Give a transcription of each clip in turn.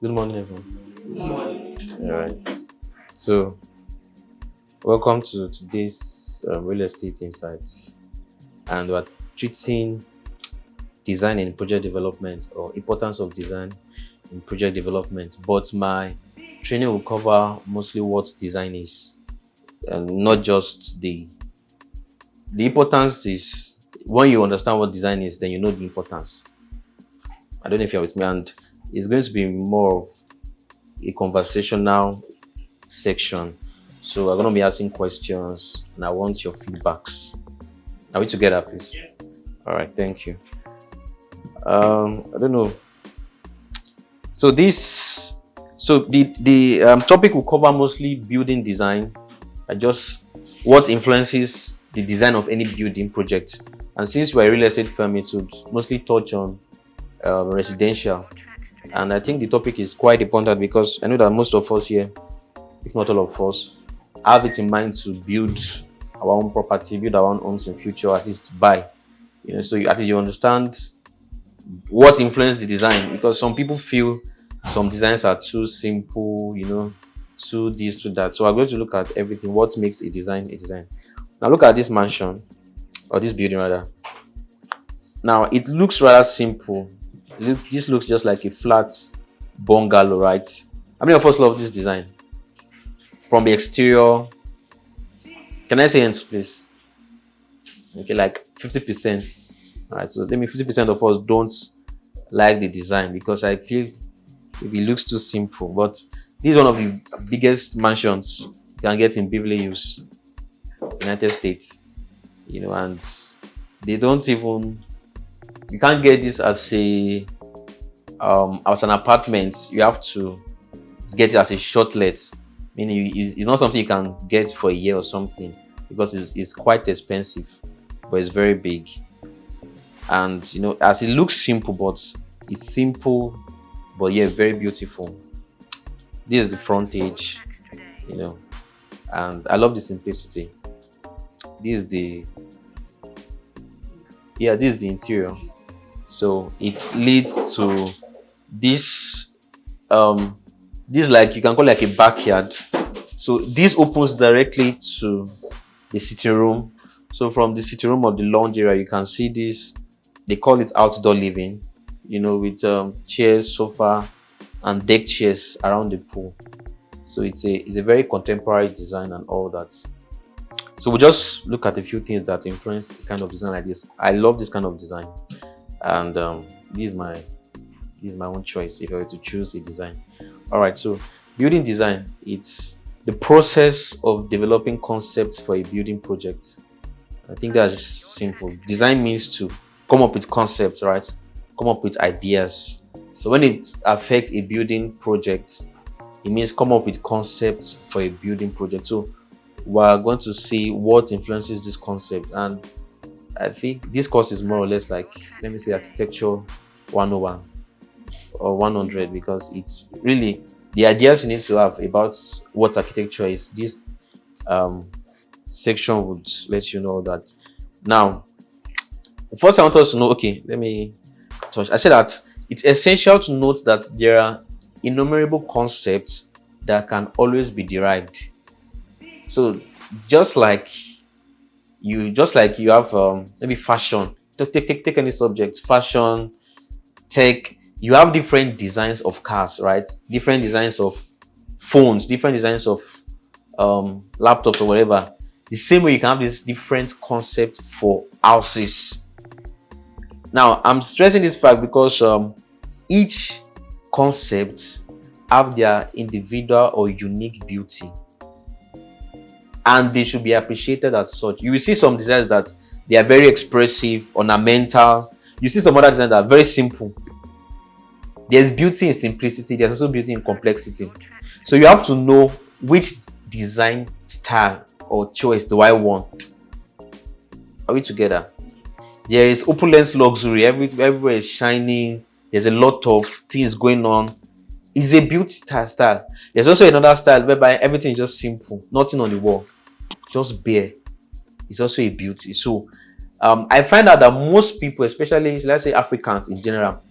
Good morning, everyone. All right. So, welcome to today's real estate insights, and we're treating design in project development or importance of design in project development. But my training will cover mostly what design is, and not just the importance is when you understand what design is, then you know the importance. I don't know if you're with me, and it's going to be more of a conversational section. So we're going to be asking questions and I want your feedbacks. Are we together, please? Yeah. All right, thank you. I don't know. So the topic will cover mostly building design, just what influences the design of any building project. And since we're a real estate firm, it would mostly touch on residential. And I think the topic is quite important because I know that most of us here, if not all of us, have it in mind to build our own property, build our own homes in future, at least buy. So at least you understand what influenced the design, because some people feel some designs are too simple, too this, too that. So I'm going to look at everything, what makes a design a design. Now look at this mansion, or this building rather. Now it looks rather simple. This looks just like a flat bungalow, right? How many of us love this design? From the exterior, can I say ends, please? Okay, like 50%. All right, so let me 50% of us don't like the design because I feel it looks too simple. But this is one of the biggest mansions you can get in Beverly Hills, United States. And they don't even, you can't get this as an apartment. You have to get it as a shortlet. Meaning it's not something you can get for a year or something because it's quite expensive, but it's very big. And as it looks simple, but it's simple, but yeah, very beautiful. This is the frontage, and I love the simplicity. This is the interior. So it leads to this this, like, you can call it like a backyard. So this opens directly to the sitting room. So from the sitting room or the lounge area, you can see this. They call it outdoor living, with chairs, sofa, and deck chairs around the pool. So it's a very contemporary design and all that. So we'll just look at a few things that influence the kind of design like this. I love this kind of design, and this is my own choice if I were to choose a design. All right, so building design, it's the process of developing concepts for a building project. I think that's simple. Design means to come up with concepts, right? Come up with ideas. So when it affects a building project, it means come up with concepts for a building project. So we're going to see what influences this concept. And I think this course is more or less like, let me say, architecture 101 or 100, because it's really the ideas you need to have about what architecture is. This section would let you know that. Now, first I want us to know, okay, let me touch. I said that it's essential to note that there are innumerable concepts that can always be derived. So just like you have maybe fashion, take any subject, fashion, tech, you have different designs of cars, right? Different designs of phones, different designs of laptops or whatever. The same way you can have this different concept for houses. Now, I'm stressing this fact because each concept have their individual or unique beauty, and they should be appreciated as such. You will see some designs that they are very expressive, ornamental. You see some other designs that are very simple. There's beauty in simplicity. There's also beauty in complexity. So you have to know which design style or choice do I want. Are we together? There is opulence, luxury. Everywhere is shining. There's a lot of things going on. It's a beauty style. There's also another style whereby everything is just simple. Nothing on the wall. Just bare. It's also a beauty. So I find out that most people, especially let's say Africans in general,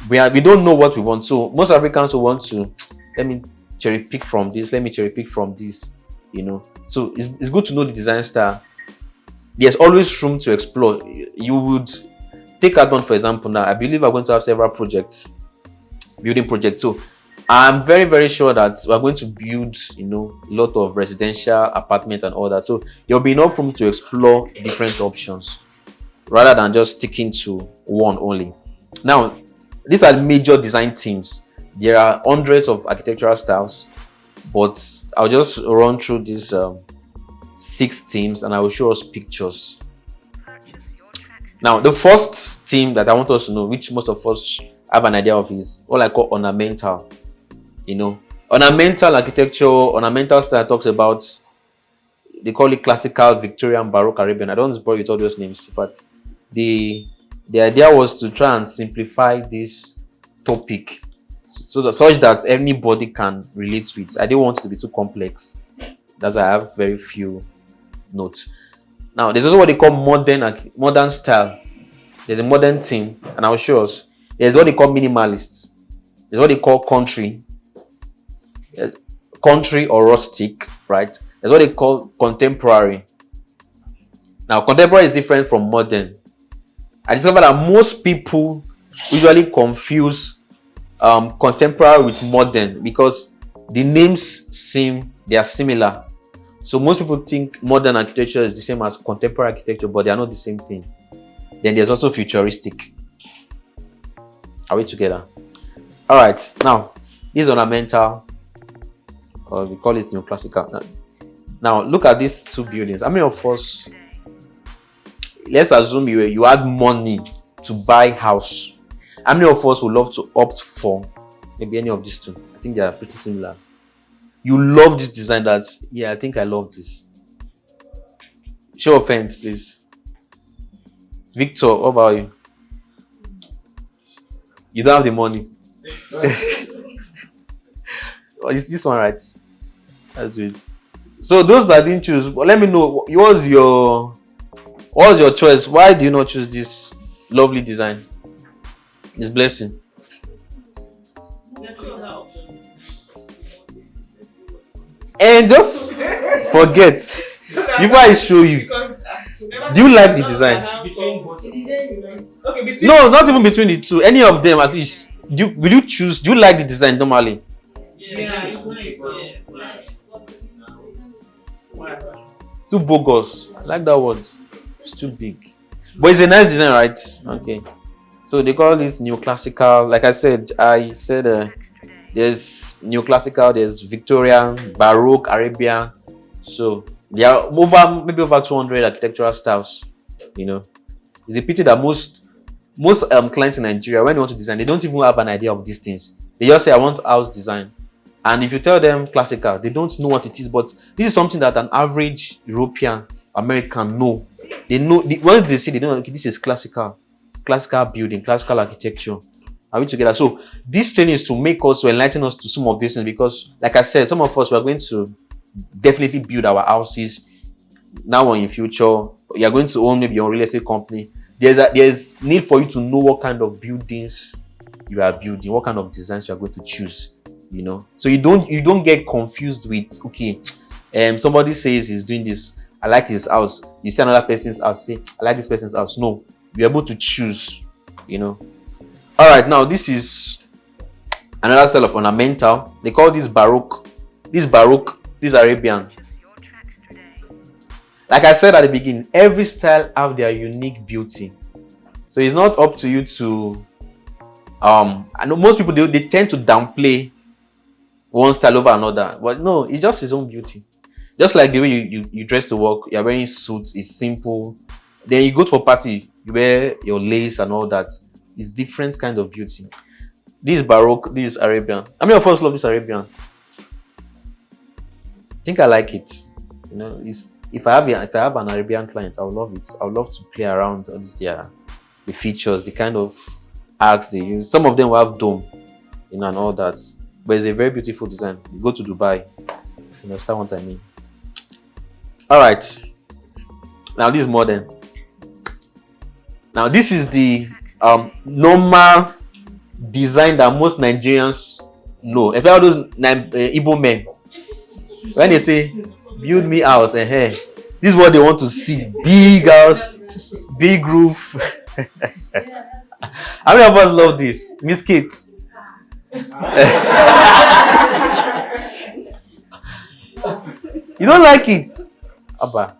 we don't know what we want. So most Africans will want to, let me cherry pick from this, let me cherry pick from this, So it's good to know the design style. There's always room to explore. You would take Admon, for example. Now I believe we're going to have several projects, building projects. So I'm very, very sure that we're going to build, a lot of residential apartment and all that. So there'll be enough room to explore different options rather than just sticking to one only. Now, these are major design themes. There are hundreds of architectural styles, but I'll just run through these 6 themes and I will show us pictures. Now, the first theme that I want us to know, which most of us have an idea of, is what I call ornamental. Ornamental architecture, ornamental style talks about, they call it classical, Victorian, Baroque, Arabian. I don't want to bore you with all those names, but the idea was to try and simplify this topic such that anybody can relate to it. I didn't want it to be too complex. That's why I have very few notes. Now, there's also what they call modern style. There's a modern theme, and I'll show us. There's what they call minimalist. There's what they call country or rustic, right? There's what they call contemporary. Now, contemporary is different from modern. I discovered that most people usually confuse contemporary with modern because the names they are similar. So most people think modern architecture is the same as contemporary architecture, but they are not the same thing. Then there's also futuristic. Are we together? All right. Now, this is ornamental, or we call it neoclassical. Now, look at these 2 buildings. How many of us? Let's assume you had money to buy house. How many of us would love to opt for maybe any of these 2? I think they are pretty similar. You love this design. I think I love this. Show of hands, please. Victor, what about you? You don't have the money. Oh, is this one right? That's good. So those that didn't choose, let me know. What was your choice? Why do you not choose this lovely design? It's blessing. And just forget. Before I show you, do you like the design? No, not even between the 2. Any of them, at least. Will you choose? Do you like the design normally? Yeah, it's nice. Too bogus. I like that word. It's too big. But it's a nice design, right? Okay. So they call this neoclassical. Like I said, there's neoclassical, there's Victorian, Baroque, Arabian. So there are maybe over 200 architectural styles. It's a pity that most clients in Nigeria, when they want to design, they don't even have an idea of these things. They just say, I want house design. And if you tell them classical, they don't know what it is. But this is something that an average European, American know. They know, once they see, they know, okay, this is classical building, classical architecture. Are we together? So this training is to enlighten us to some of these things, because like I said, some of us, we are going to definitely build our houses now or in future. You are going to own maybe your real estate company. There's need for you to know what kind of buildings you are building, what kind of designs you are going to choose. So you don't get confused with, okay, somebody says he's doing this, I like his house. You see another person's house, say, I like this person's house. No, you're able to choose. All right, now this is another style of ornamental. They call this Baroque. This Arabian. Like I said at the beginning, every style have their unique beauty. So it's not up to you to I know most people they tend to downplay one style over another, but no, it's just his own beauty. Just like the way you dress to work, you're wearing suits, it's simple. Then you go to a party, you wear your lace and all that. It's different kind of beauty. This is Baroque, this is Arabian. How many of us love this Arabian? I think I like it. If I have an Arabian client, I would love it. I would love to play around on the features, the kind of arcs they use. Some of them will have dome, and all that. But it's a very beautiful design. You go to Dubai, you understand what I mean. All right. Now this is modern. Now this is the normal design that most Nigerians know, especially all those Igbo men. When they say build me house, this is what they want to see: big house, big roof. How many of us love this? Miss Kate. You don't like it, Abba?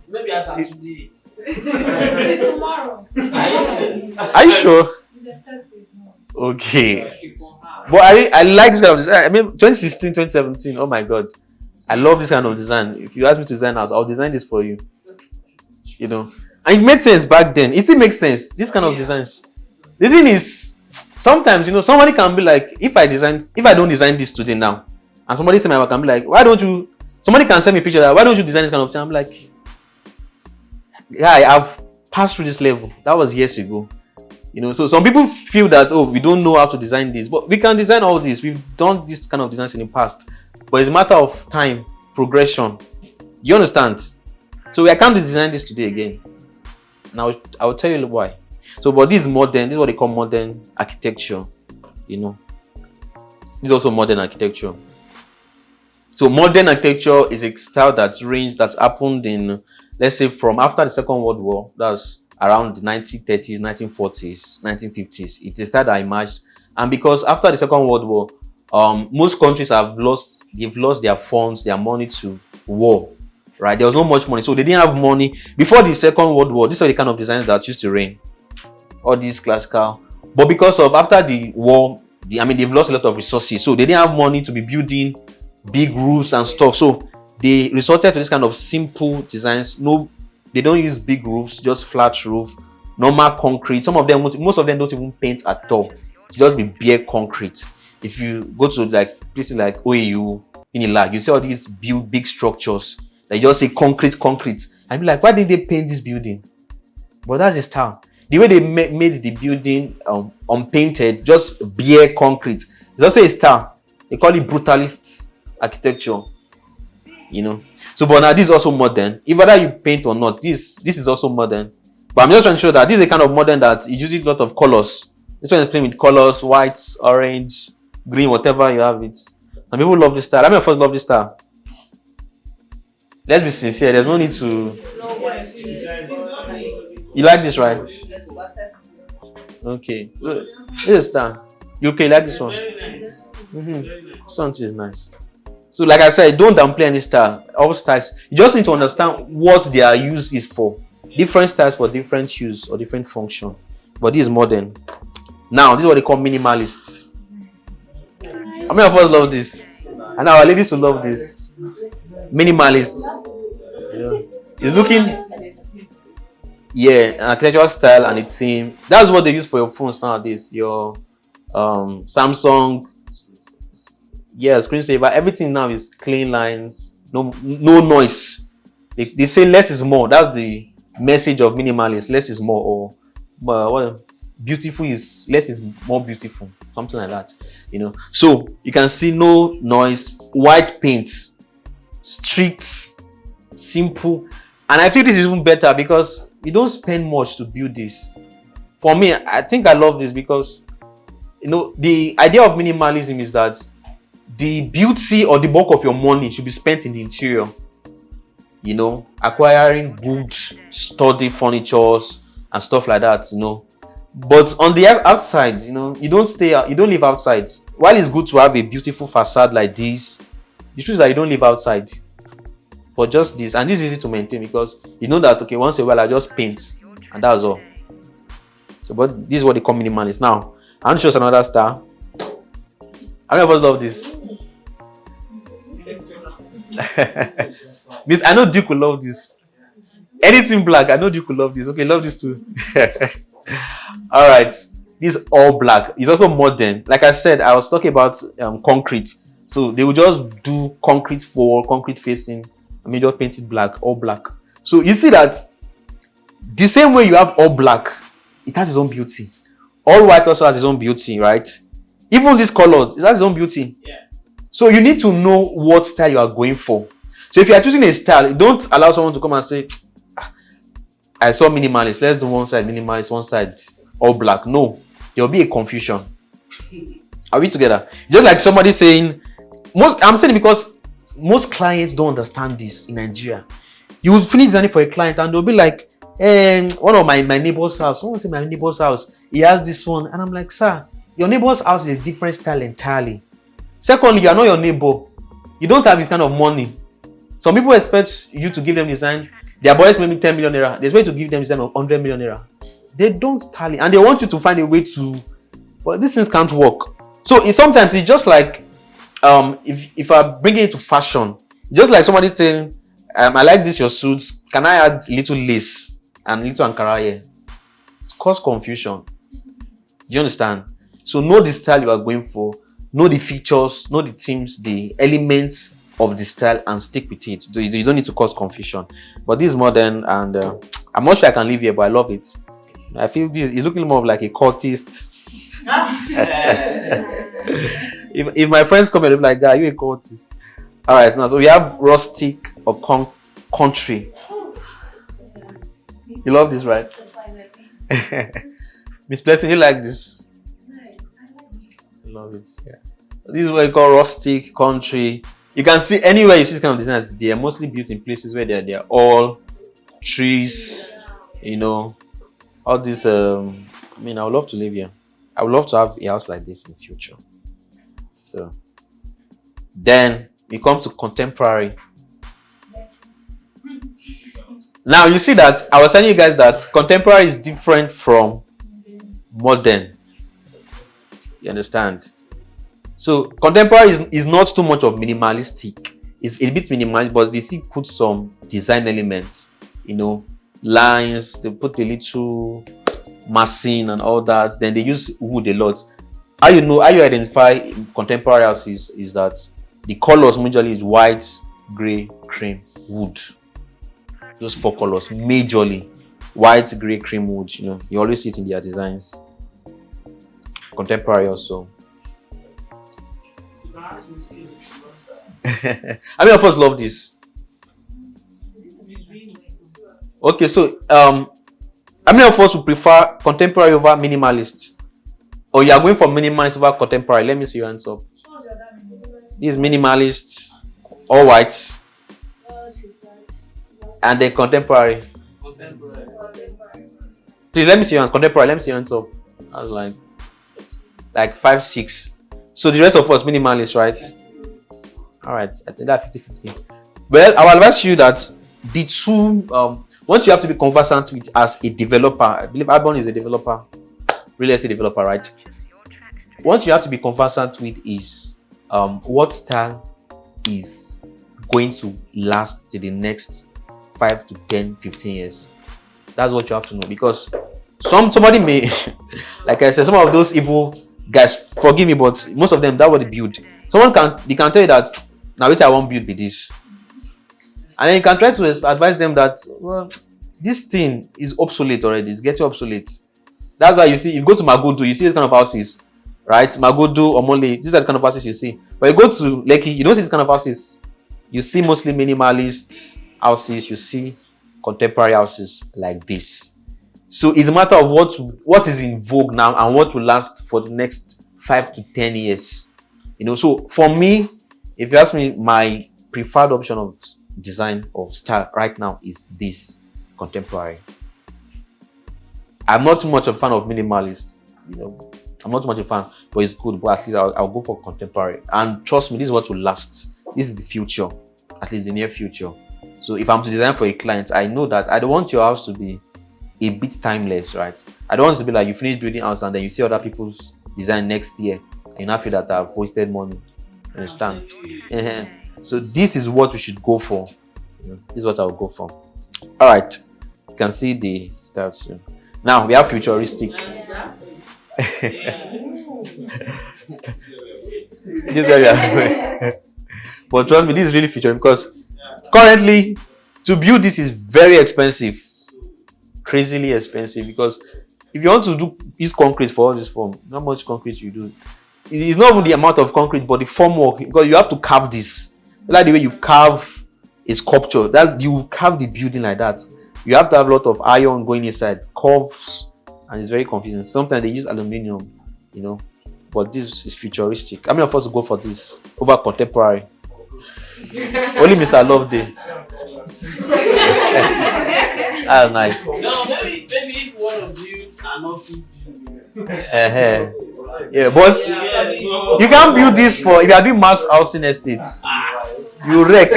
Maybe as of today. Till tomorrow. Are you sure? It's excessive. No. Okay. But I like this kind of design. I mean, 2016, 2017. Oh my God, I love this kind of design. If you ask me to design out, I'll design this for you. You know, and it made sense back then. It still makes sense. This kind of designs. The thing is, sometimes somebody can be like, if I don't design this today now, and somebody say my work, can be like, why don't you? Somebody can send me a picture that why don't you design this kind of thing? I'm like, yeah, I've passed through this level. That was years ago. So some people feel that, oh, we don't know how to design this, but we can design all this. We've done this kind of designs in the past, but it's a matter of time, progression. You understand? So I can't design this today again. Now I will tell you why. So, but this is modern. This is what they call modern architecture. This is also modern architecture. So modern architecture is a style that happened in, let's say, from after the Second World War. That's around the 1930s, 1940s, 1950s. It's a style that emerged, and because after the Second World War, most countries they've lost their funds, their money to war. Right? There was not much money, so they didn't have money before the Second World War. These are the kind of designs that used to reign. All these classical, but because of after the war, they've lost a lot of resources, so they didn't have money to be building big roofs and stuff. So they resorted to this kind of simple designs. No, they don't use big roofs, just flat roof, normal concrete. Most of them don't even paint at all. It's just be bare concrete. If you go to like places like OAU, Unilag, you see all these big structures. They just say concrete. I be like, why did they paint this building? But that's the style. The way they made the building unpainted, just bare concrete. It's also a style. They call it brutalist architecture. So, but now this is also modern. If whether you paint or not, this is also modern. But I'm just trying to show that this is a kind of modern that it uses a lot of colors. This one is playing with colors: white, orange, green, whatever you have it. And people love this style. I mean, first love this style. Let's be sincere. There's no need to. You like this, right? Okay. So this is style. You like this one? This one too is nice. So, like I said, don't downplay any style. All styles. You just need to understand what their use is for. Different styles for different use or different function. But this is modern. Now, this is what they call minimalists. How many of us love this? And our ladies will love this. Minimalists. It's looking, an architectural style and a theme. That's what they use for your phones nowadays. Your Samsung, screensaver. Everything now is clean lines, no noise. They say less is more. That's the message of minimalist. Less is more, or beautiful is less is more beautiful. Something like that. So you can see no noise, white paint, strict, simple. And I think this is even better because you don't spend much to build this. For me, I think I love this because the idea of minimalism is that the beauty or the bulk of your money should be spent in the interior. Acquiring good, sturdy furnitures and stuff like that. But on the outside, you don't live outside. While it's good to have a beautiful facade like this, the truth is that you don't live outside. For just this, and this is easy to maintain because you know that once in a while I just paint and that's all. So, but this is what they call minimalist. Now, I want to show us another style. How many of us love this? Miss, I know Duke will love this. Anything black, I know Duke will love this. Okay, love this too. All right, this is all black. It's also modern. Like I said, I was talking about concrete. So they will just do concrete floor, concrete facing. Just paint it black, all black. So you see that the same way you have all black, it has its own beauty. All white also has its own beauty, right? Even this color, it has its own beauty. Yeah. So you need to know what style you are going for. So if you are choosing a style, don't allow someone to come and say, I saw minimalist, let's do one side minimalist, one side all black. No. there will be a confusion. Are we together? Just like somebody saying, I'm saying it because most clients don't understand this in Nigeria. You will finish designing for a client and they'll be like, one of my neighbor's house, someone say my neighbor's house, he has this one. And I'm like, sir, your neighbor's house is a different style entirely. Secondly, you are not your neighbor. You don't have this kind of money. Some people expect you to give them design. Their boys maybe 10 million naira. They expect you to give them design of 100 million naira. They don't tally. And they want you to find a way to, but these things can't work. So sometimes it's just like, if I bring it to fashion, just like somebody saying, I like this, your suits. Can I add little lace and little ankara here? It causes confusion. Do you understand? So know the style you are going for, know the features, know the themes, the elements of the style, and stick with it. You don't need to cause confusion. But this is modern, and I'm not sure I can live here, but I love it. I feel this is looking more of like a cultist. if my friends come and they'll be like, "Guy, you a cultist?" All right, now so we have rustic or country. You love this, right? Miss Blessing, you like this? I love it. Yeah. This is what you call rustic country. You can see anywhere you see this kind of designs, they are mostly built in places where they're all trees, all this. I would love to live here. I would love to have a house like this in the future. So then we come to contemporary. Now you see that I was telling you guys that contemporary is different from modern. You understand? So contemporary is not too much of minimalistic. It's a bit minimalist, but they still put some design elements, lines. They put a little massing and all that. Then they use wood a lot. How you identify contemporary houses is that the colors majorly is white, grey, cream, wood. Those 4 colors majorly: white, grey, cream, wood. You always see it in their designs. Contemporary also. How many of us love this? Okay, so how many of us would prefer contemporary over minimalist? Or you are going for minimalist over contemporary? Let me see your hands up. This is minimalist, all white, and then contemporary. Please let me see your hands. Contemporary, let me see your hands up. I was like 5, 6. So the rest of us minimalist, right? All right, I think that's 50-50. Well, I will advise you that the two, once you have to be conversant with as a developer. I believe Abon is a developer, real estate developer, right? Once you have to be conversant with is what style is going to last to the next 5 to 10, 15 years. That's what you have to know, because somebody may, like I said, some of those Igbo guys, forgive me, but most of them, that's what they build. Someone can tell you that now I won't build with this, and then you can try to advise them that, well, this thing is obsolete already. It's getting obsolete. That's why you see, if you go to Magodo, you see this kind of houses, right? Magodo, Omole, these are the kind of houses you see. But you go to Lekki, you don't see this kind of houses. You see mostly minimalist houses. You see contemporary houses like this. So it's a matter of what is in vogue now and what will last for the next 5 to 10 years. So for me, if you ask me, my preferred option of design of style right now is this contemporary. I'm not too much a fan of minimalist. I'm not too much a fan, but it's good. But at least I'll go for contemporary. And trust me, this is what will last. This is the future, at least the near future. So if I'm to design for a client, I know that I don't want your house to be a bit timeless, right? I don't want it to be like you finish building house and then you see other people's design next year and you now feel that I've wasted money. Understand? So this is what we should go for. This is what I'll go for. All right, you can see the styles here. Now we have futuristic. This is but trust me, this is really futuristic, because currently to build this is very expensive, crazily expensive. Because if you want to use concrete for all this form, how much concrete you do? It's not even the amount of concrete, but the formwork, because you have to carve this. Like the way you carve a sculpture, that you carve the building like that. You have to have a lot of iron going inside, curves, and it's very confusing. Sometimes they use aluminium, but this is futuristic. How many of us will go for this over contemporary? Only Mr. Loveday. That's nice. No, maybe if one of you an office building. Yeah, but you can't build this for if you are doing mass housing estates. You wreck.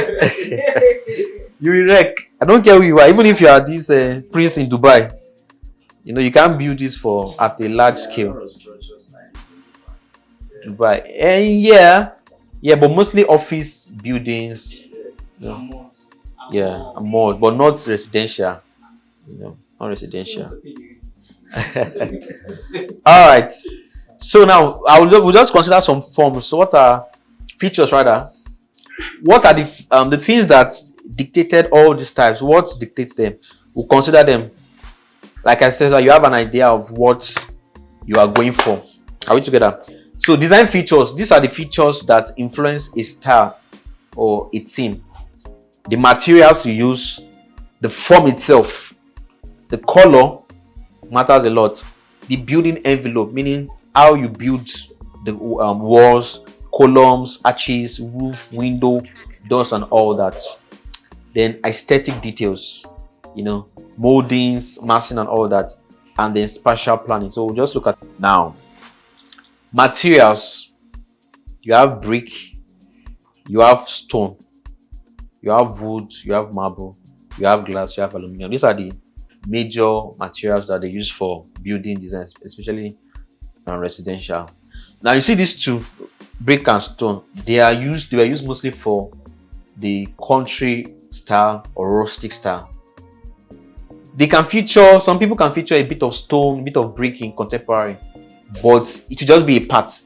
You wreck. I don't care who you are, even if you are this prince in Dubai. You can't build this for at a large scale. Dubai. And yeah, but mostly office buildings. Yeah, more, but not residential. Not residential. All right. So now we'll just consider some forms. So what are features rather? What are the things that dictated all these types? What dictates them? We'll consider them. Like I said, you have an idea of what you are going for. Are we together? So design features. These are the features that influence a style or a theme. The materials you use, the form itself, the color matters a lot. The building envelope, meaning how you build the walls, columns, arches, roof, window, doors, and all that. Then aesthetic details, moldings, massing, and all that. And then spatial planning. So we'll just look at now. Materials. You have brick, you have stone, you have wood, you have marble, you have glass, you have aluminum. These are the major materials that they use for building designs, especially residential. Now you see these two, brick and stone, they were used mostly for the country style or rustic style. Some people can feature a bit of stone, a bit of brick in contemporary, but it should just be a part.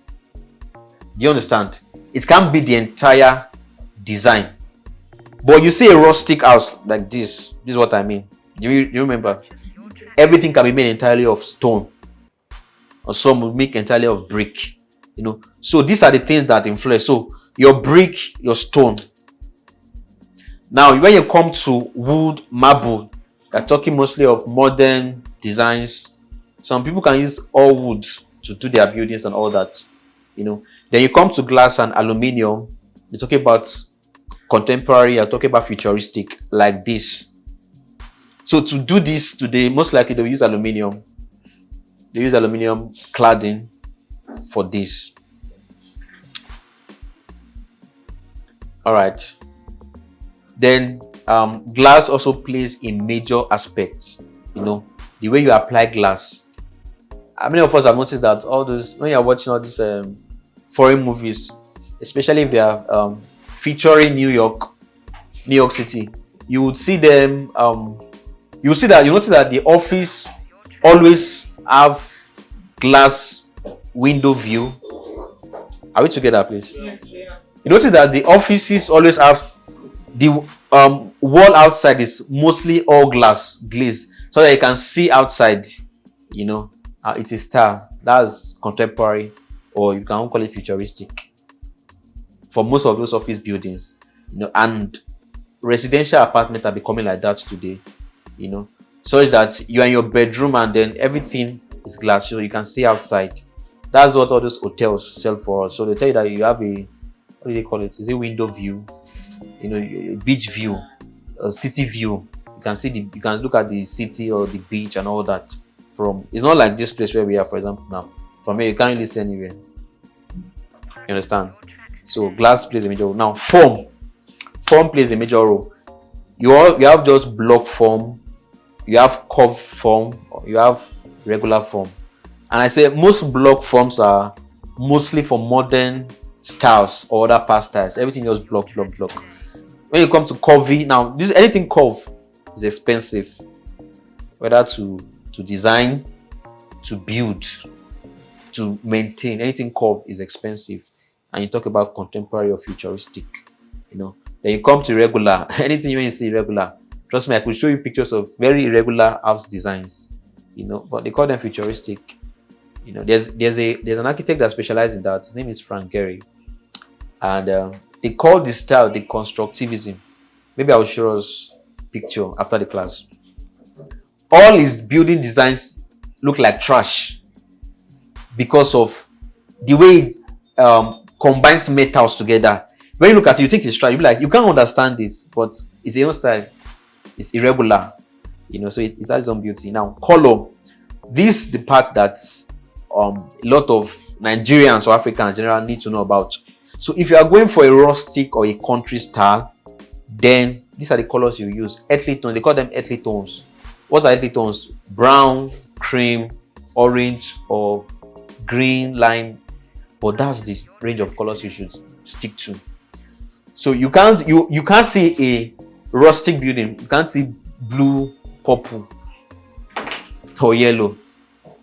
Do you understand? It can't be the entire design. But you see a rustic house like this. This is what I mean. Do you remember? Everything can be made entirely of stone, or some will make entirely of brick. So these are the things that influence. So your brick, your stone. Now, when you come to wood, marble, you're talking mostly of modern designs. Some people can use all wood to do their buildings and all that. Then you come to glass and aluminium. You're talking about contemporary. You're talking about futuristic, like this. So to do this today, most likely they'll use aluminium. They use aluminium cladding for this. All right. Then glass also plays a major aspect. The way you apply glass. How many of us have noticed that all those, when you're watching all these foreign movies, especially if they are featuring New York City, you would see them. You notice that the office always have glass window view. Are we together, please? Yes, we are. You notice that the offices always have the wall outside is mostly all glazed, so that you can see outside. It's a style that's contemporary, or you can call it futuristic for most of those office buildings. And residential apartments are becoming like that today. Such that you are in your bedroom and then everything is glass, so you can see outside. That's what all those hotels sell for us. So they tell you that you have a, what do they call it? Is it window view? A beach view, a city view. You can look at the city or the beach and all that. It's not like this place where we are, for example, now. From here you can't really see anywhere. You understand? So glass plays a major role. Now form plays a major role. You have just block form, you have curved form, you have regular form. And I say most block forms are mostly for modern styles or other past styles. Everything just block. When you come to curvy, now anything curve is expensive. Whether to design, to build, to maintain, anything curve is expensive. And you talk about contemporary or futuristic, Then you come to regular. Anything when you see regular, trust me, I could show you pictures of very irregular house designs, but they call them futuristic. There's an architect that specializes in that. His name is Frank Gehry, and they call this style the constructivism. Maybe I will show us picture after the class. All his building designs look like trash because of the way it combines metals together. When you look at it, you think it's trash. You be like, you can't understand it, but it's a own style. It's irregular, so it has its own beauty. Now, color. This is the part that a lot of Nigerians or Africans in general need to know about. So if you are going for a rustic or a country style, then these are the colors you use. Earthly tones, they call them earthly tones. What are earthly tones? Brown, cream, orange, or green, lime. But that's the range of colors you should stick to. So you can't see a rustic building. You can't see blue, purple, or yellow,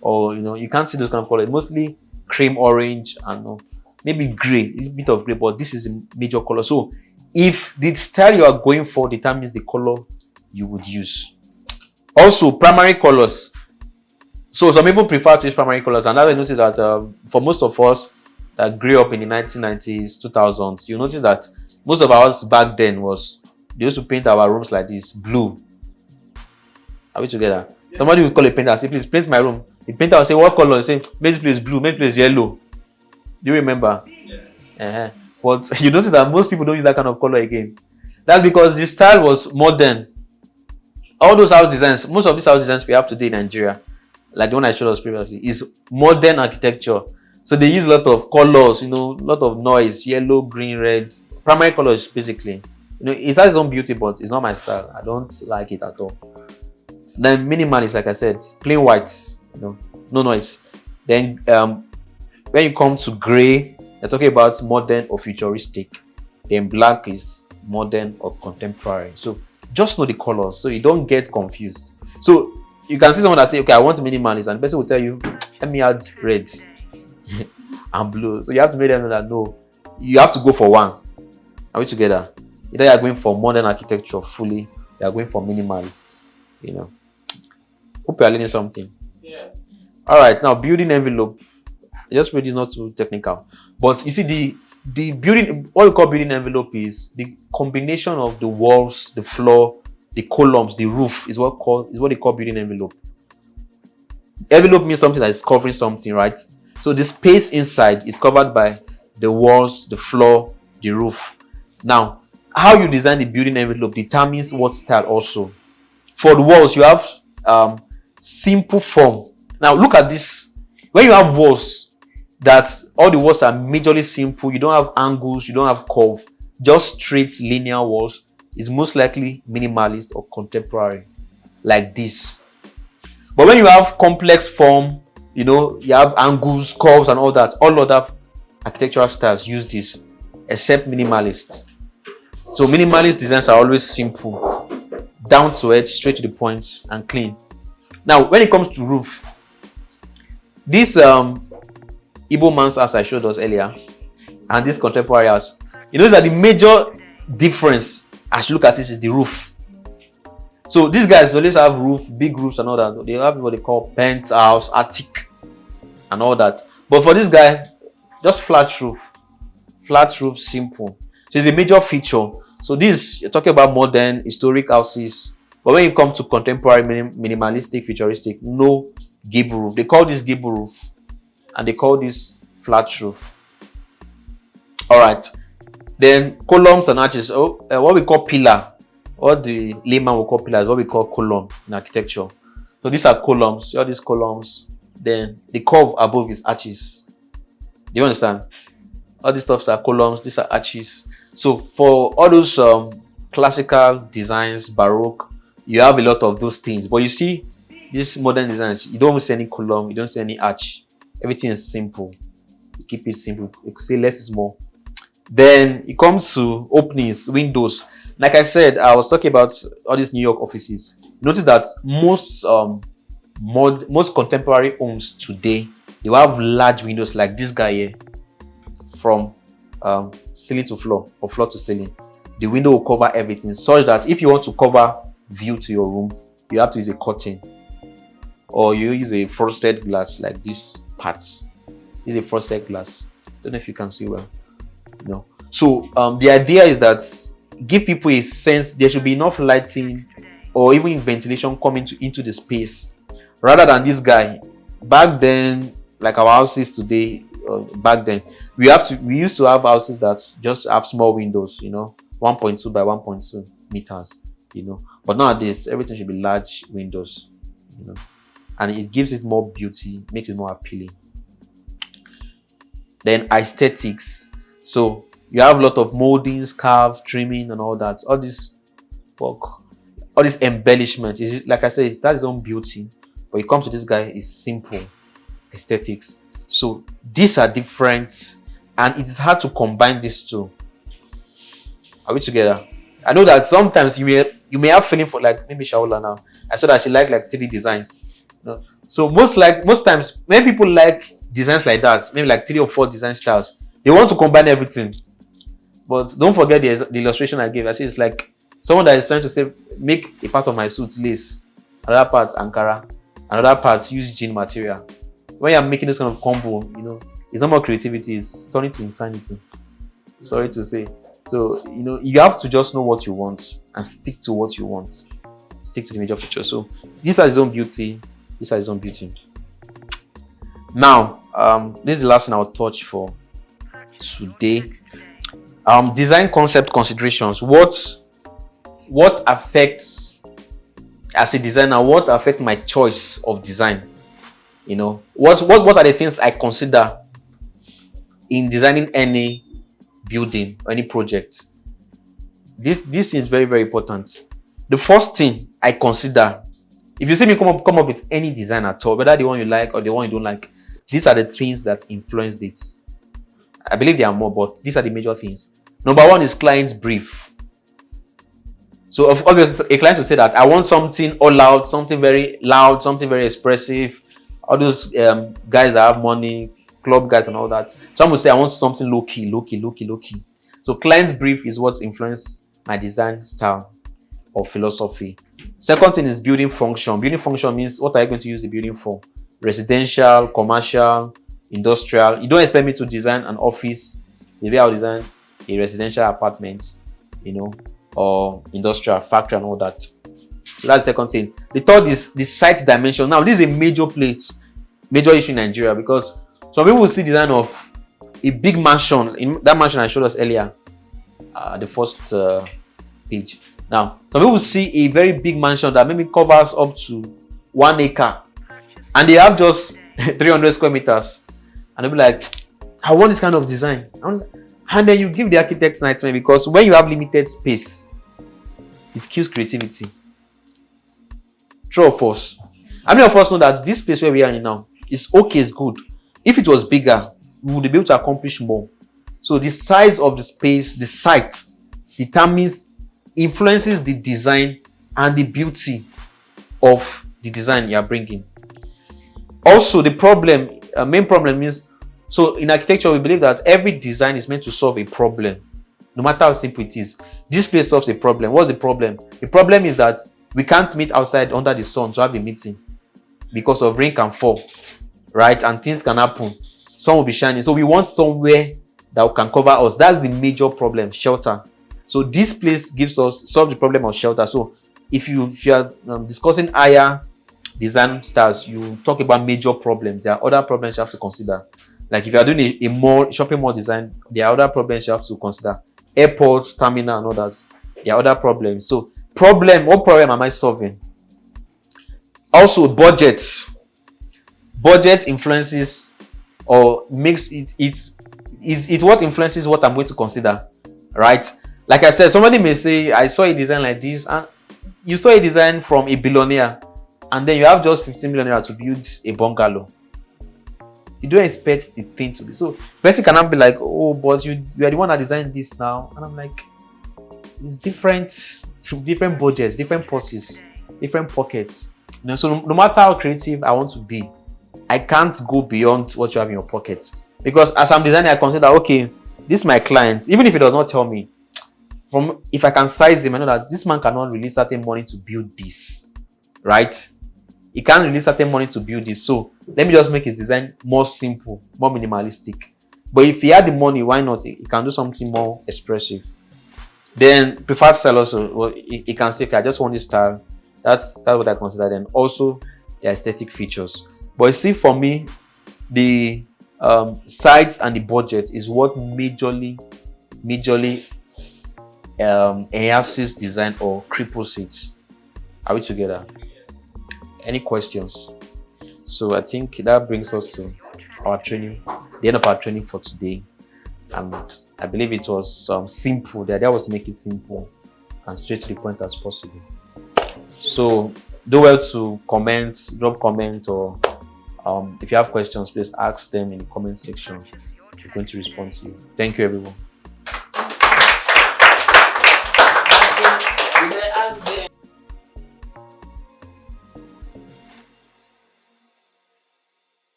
or you can't see those kind of colors. Mostly cream, orange, and maybe gray, a bit of gray. But this is a major color. So if the style you are going for determines the color you would use. Also, primary colors. So some people prefer to use primary colors, and I noticed that for most of us that grew up in the 1990s, 2000s, you notice that most of us back then they used to paint our rooms like this, blue. Are we together? Yeah. Somebody would call a painter and say, please paint my room. The painter will say, what color? He say, make this place blue, make this place yellow. Do you remember? Yes. But you notice that most people don't use that kind of color again. That's because the style was modern. All those house designs, most of these house designs we have today in Nigeria, like the one I showed us previously, is modern architecture. So they use a lot of colors, a lot of noise, yellow, green, red. Primary colors, basically. It has its own beauty, but it's not my style. I don't like it at all. Then minimalist, like I said, plain white, no noise. Then when you come to gray, you're talking about modern or futuristic. Then black is modern or contemporary. So just know the colors so you don't get confused. So you can see someone that say, okay, I want minimalist, and the person will tell you, let me add red and blue. So you have to make them know that no, you have to go for one. Are we together? Either you are going for modern architecture fully, you are going for minimalist. Hope you are learning something. Yeah. All right, now building envelope. I just read this, not too technical, but you see the building. What we call building envelope is the combination of the walls, the floor, the columns, the roof is what they call building envelope. Envelope means something that is covering something, right? So the space inside is covered by the walls, the floor, the roof. Now, how you design the building envelope determines what style also. For the walls, you have simple form. Now, look at this. When you have walls, that all the walls are majorly simple, you don't have angles, you don't have curve, just straight linear walls, is most likely minimalist or contemporary, like this. But when you have complex form, you have angles, curves, and all that, all other architectural styles use this, except minimalist. So minimalist designs are always simple, down to earth, straight to the points, and clean. Now, when it comes to roof, this Igbo man's house I showed us earlier, and this contemporary house, you notice that the major difference, as you look at it, is the roof. So these guys always have roof, big roofs and all that. They have what they call penthouse, attic, and all that. But for this guy, just flat roof, simple. So it's a major feature. So this, you're talking about modern, historic houses. But when you come to contemporary, minimalistic, futuristic, no gable roof. They call this gable roof, and they call this flat roof. All right. Then columns and arches. What we call pillar. What the layman will call pillar is what we call column in architecture. So these are columns. See all these columns. Then the curve above is arches. Do you understand? All these stuffs are columns. These are arches. So for all those classical designs, Baroque, you have a lot of those things. But you see, these modern designs, you don't see any column, you don't see any arch. Everything is simple. You keep it simple. You could say less is more. Then it comes to openings, windows. Like I said, I was talking about all these New York offices. Notice that most contemporary homes today, they will have large windows like this guy here, from ceiling to floor or floor to ceiling. The window will cover everything, such that if you want to cover view to your room, you have to use a curtain, or you use a frosted glass like this part. This is a frosted glass. Don't know if you can see well. No. So the idea is that give people a sense there should be enough lighting or even ventilation coming into the space, rather than this guy. Back then, like our houses today, back then, we used to have houses that just have small windows, 1.2 by 1.2 meters, But nowadays, everything should be large windows, and it gives it more beauty, makes it more appealing. Then aesthetics. So you have a lot of moldings, carves, trimming, and all that. All this work, all this embellishment. Is like I said, it has its own beauty. But you come to this guy, it's simple aesthetics. So these are different, and it is hard to combine these two. Are we together? I know that sometimes you may have feeling for, like, maybe Shaola now. I saw that she like 3D designs. So most times when people like designs like that, maybe like 3 or 4 design styles, they want to combine everything. But don't forget the illustration I gave. I see it's like someone that is trying to say, make a part of my suit lace, another part Ankara, another part use jean material. When you're making this kind of combo, it's not more creativity, it's turning to insanity. Sorry to say. So, you have to just know what you want and stick to what you want. Stick to the major features. So, this has its own beauty. This has its own beauty. Now, this is the last thing I'll touch for today. Design concept considerations. What affects, as a designer, what affects my choice of design? What are the things I consider in designing any building or any project? This is very, very important. The first thing I consider, if you see me come up with any design at all, whether the one you like or the one you don't like, these are the things that influence it. I believe there are more, but these are the major things. Number one is client's brief. So obviously, a client will say that I want something all out, something very loud, something very expressive. All those guys that have money, club guys and all that. Some will say I want something low key. So client's brief is what influences my design style or philosophy. Second thing is building function. Building function means what are you going to use the building for? Residential, commercial, industrial. You don't expect me to design an office the way I'll design a residential apartment, or industrial factory and all that. So that's the second thing. The third is the site dimension. Now, this is a major issue in Nigeria, because some people will see design of a big mansion. In that mansion I showed us earlier, the first page. Now, some people will see a very big mansion that maybe covers up to 1 acre, and they have just 300 square meters, and they'll be like, I want this kind of design. And then you give the architects nightmare, because when you have limited space, it kills creativity. True of us. How many of us know that this space where we are in now is okay, it's good? If it was bigger, we would be able to accomplish more. So the size of the space, the site, influences the design and the beauty of the design you are bringing. Also, the main problem is, so in architecture, we believe that every design is meant to solve a problem, no matter how simple it is. This place solves a problem. What's the problem? The problem is that we can't meet outside under the sun to have a meeting because of rain can fall, right? And things can happen. Sun will be shining. So we want somewhere that can cover us. That's the major problem, shelter. So this place solves the problem of shelter. So if you are discussing higher design styles, you talk about major problems. There are other problems you have to consider. Like if you are doing a shopping mall design, there are other problems you have to consider. Airports, terminal, and all that. There are other problems. So what problem am I solving? Also, budget. Budget influences or makes it what influences what I'm going to consider, right? Like I said, somebody may say, I saw a design like this, and you saw a design from a billionaire, and then you have just 15 million naira to build a bungalow. You don't expect the thing to be so. Person cannot be like, oh, boss, you are the one that designed this now, and I'm like, it's different budgets, different purses, different pockets. So no matter how creative I want to be, I can't go beyond what you have in your pocket. Because as I'm designing, I consider, okay, this is my client. Even if he does not tell me, if I can size him, I know that this man cannot release certain money to build this, right? He can't release certain money to build this. So let me just make his design more simple, more minimalistic. But if he had the money, why not? He can do something more expressive. Then preferred style also. Well, he can say, okay, I just want this style. That's what I consider. Then also their aesthetic features. But you see, for me, the sites and the budget is what majorly enhances design or cripples it. Are we together? Any questions? So I think that brings us to our training, the end of our training for today. And I believe it was simple. The idea was to make it simple and straight to the point as possible. So do well to comment, drop comment, or if you have questions, please ask them in the comment section. We're going to respond to you. Thank you, everyone.